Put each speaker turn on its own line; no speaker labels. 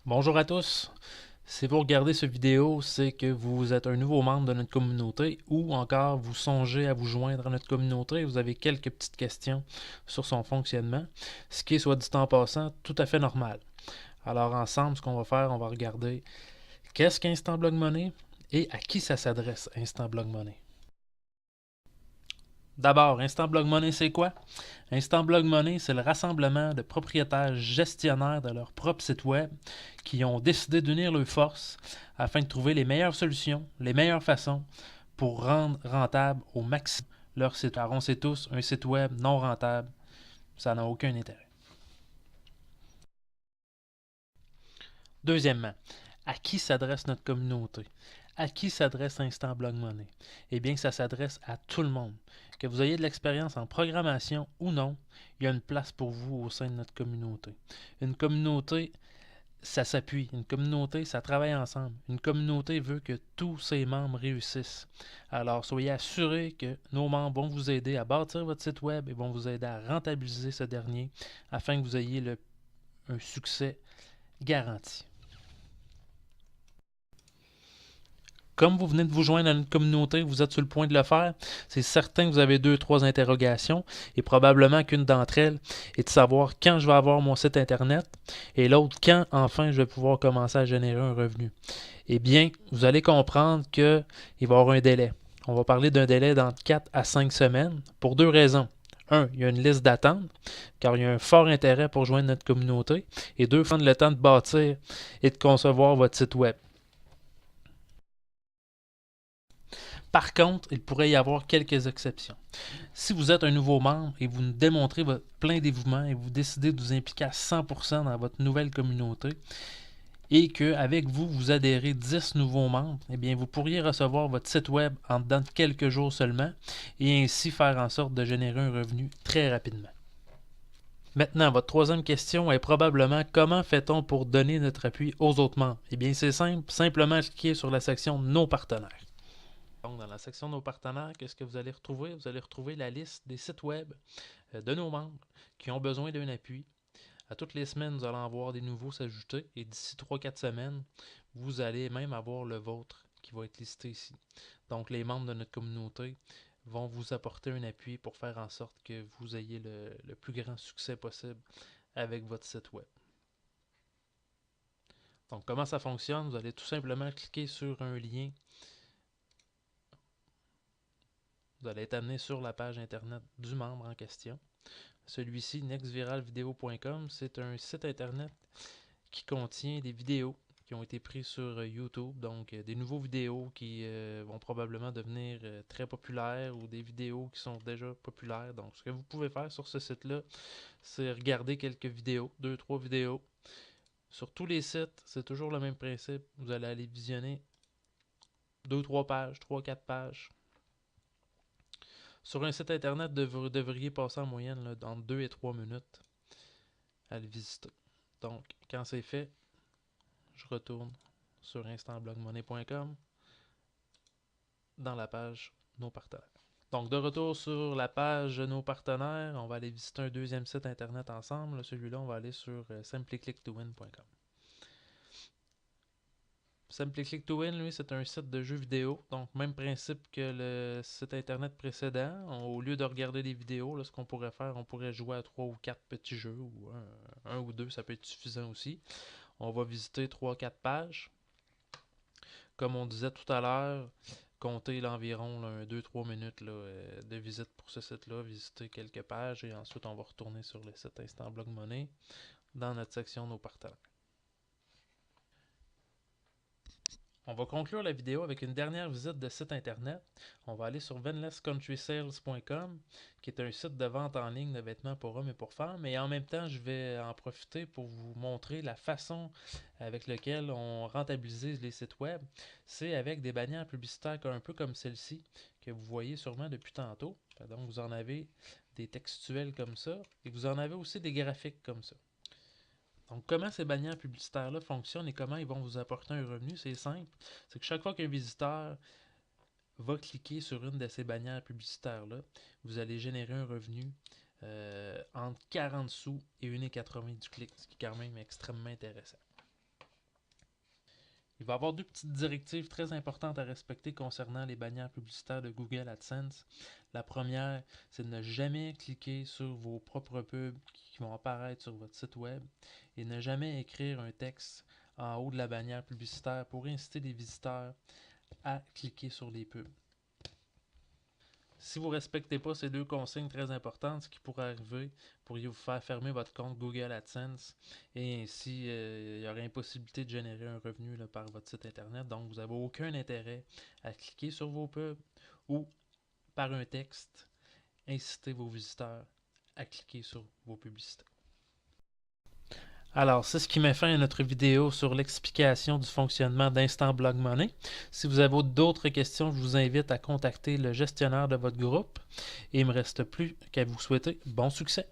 Bonjour à tous. Si vous regardez cette vidéo, c'est que vous êtes un nouveau membre de notre communauté ou encore vous songez à vous joindre à notre communauté et vous avez quelques petites questions sur son fonctionnement, ce qui est, soit dit en passant, tout à fait normal. Alors ensemble, ce qu'on va faire, on va regarder qu'est-ce qu'Instant Blog Money et à qui ça s'adresse Instant Blog Money. D'abord, Instant Blog Money, c'est quoi? Instant Blog Money, c'est le rassemblement de propriétaires gestionnaires de leur propre site web qui ont décidé d'unir leurs forces afin de trouver les meilleures solutions, les meilleures façons pour rendre rentable au maximum leur site. Car on sait tous, un site web non rentable, ça n'a aucun intérêt. Deuxièmement, à qui s'adresse notre communauté? À qui s'adresse Instant Blog Money? Eh bien, ça s'adresse à tout le monde. Que vous ayez de l'expérience en programmation ou non, il y a une place pour vous au sein de notre communauté. Une communauté, ça s'appuie. Une communauté, ça travaille ensemble. Une communauté veut que tous ses membres réussissent. Alors, soyez assurés que nos membres vont vous aider à bâtir votre site web et vont vous aider à rentabiliser ce dernier afin que vous ayez un succès garanti. Comme vous venez de vous joindre à notre communauté, vous êtes sur le point de le faire, c'est certain que vous avez 2 ou 3 interrogations et probablement qu'une d'entre elles est de savoir quand je vais avoir mon site internet et l'autre quand enfin je vais pouvoir commencer à générer un revenu. Eh bien, vous allez comprendre qu'il va y avoir un délai. On va parler d'un délai d'entre 4 à 5 semaines pour 2 raisons. Un, il y a une liste d'attente, car il y a un fort intérêt pour joindre notre communauté. Et deux, prendre le temps de bâtir et de concevoir votre site web. Par contre, il pourrait y avoir quelques exceptions. Si vous êtes un nouveau membre et vous nous démontrez votre plein dévouement et vous décidez de vous impliquer à 100% dans votre nouvelle communauté et qu'avec vous, vous adhérez 10 nouveaux membres, eh bien, vous pourriez recevoir votre site web en dedans de quelques jours seulement et ainsi faire en sorte de générer un revenu très rapidement. Maintenant, votre troisième question est probablement comment fait-on pour donner notre appui aux autres membres? Eh bien, c'est simple, simplement cliquer sur la section Nos partenaires. Donc, dans la section de nos partenaires, qu'est-ce que vous allez retrouver? Vous allez retrouver la liste des sites web de nos membres qui ont besoin d'un appui. À toutes les semaines, nous allons avoir des nouveaux s'ajouter et d'ici 3 4 semaines, vous allez même avoir le vôtre qui va être listé ici. Donc, les membres de notre communauté vont vous apporter un appui pour faire en sorte que vous ayez le plus grand succès possible avec votre site web. Donc, comment ça fonctionne? Vous allez tout simplement cliquer sur un lien. Vous allez être amené sur la page internet du membre en question. Celui-ci, nextviralvideo.com, c'est un site internet qui contient des vidéos qui ont été prises sur YouTube, donc des nouveaux vidéos qui vont probablement devenir très populaires ou des vidéos qui sont déjà populaires. Donc, ce que vous pouvez faire sur ce site-là, c'est regarder quelques vidéos, 2 3 vidéos. Sur tous les sites, c'est toujours le même principe. Vous allez aller visionner 2 3 pages, 3 4 pages. Sur un site internet, vous devriez passer en moyenne là, entre 2 et 3 minutes à le visiter. Donc, quand c'est fait, je retourne sur instantblogmoney.com dans la page Nos partenaires. Donc, de retour sur la page Nos partenaires, on va aller visiter un deuxième site internet ensemble. Celui-là, on va aller sur simplyclicktowin.com. SimplyClick2Win, lui, c'est un site de jeux vidéo. Donc, même principe que le site internet précédent. Au lieu de regarder des vidéos, là, ce qu'on pourrait faire, on pourrait jouer à 3 ou 4 petits jeux, ou un ou deux, ça peut être suffisant aussi. On va visiter 3 4 pages. Comme on disait tout à l'heure, compter environ 2 3 minutes là, de visite pour ce site-là, visiter quelques pages et ensuite on va retourner sur le site Instant Blog Money dans notre section Nos partenaires. On va conclure la vidéo avec une dernière visite de site internet. On va aller sur venlesscountrysales.com, qui est un site de vente en ligne de vêtements pour hommes et pour femmes. Et en même temps, je vais en profiter pour vous montrer la façon avec laquelle on rentabilise les sites web. C'est avec des bannières publicitaires un peu comme celle-ci, que vous voyez sûrement depuis tantôt. Donc, vous en avez des textuels comme ça, et vous en avez aussi des graphiques comme ça. Donc, comment ces bannières publicitaires-là fonctionnent et comment ils vont vous apporter un revenu, c'est simple. C'est que chaque fois qu'un visiteur va cliquer sur une de ces bannières publicitaires-là, vous allez générer un revenu entre 40 sous et 1,80 du clic, ce qui est quand même extrêmement intéressant. Il va y avoir deux petites directives très importantes à respecter concernant les bannières publicitaires de Google AdSense. La première, c'est de ne jamais cliquer sur vos propres pubs qui vont apparaître sur votre site web et ne jamais écrire un texte en haut de la bannière publicitaire pour inciter les visiteurs à cliquer sur les pubs. Si vous ne respectez pas ces deux consignes très importantes, ce qui pourrait arriver, pourriez vous faire fermer votre compte Google AdSense et ainsi il y aurait impossibilité de générer un revenu là, par votre site internet. Donc vous n'avez aucun intérêt à cliquer sur vos pubs ou par un texte inciter vos visiteurs à cliquer sur vos publicités. Alors, c'est ce qui met fin à notre vidéo sur l'explication du fonctionnement d'Instant Blog Money. Si vous avez d'autres questions, je vous invite à contacter le gestionnaire de votre groupe. Et il ne me reste plus qu'à vous souhaiter bon succès.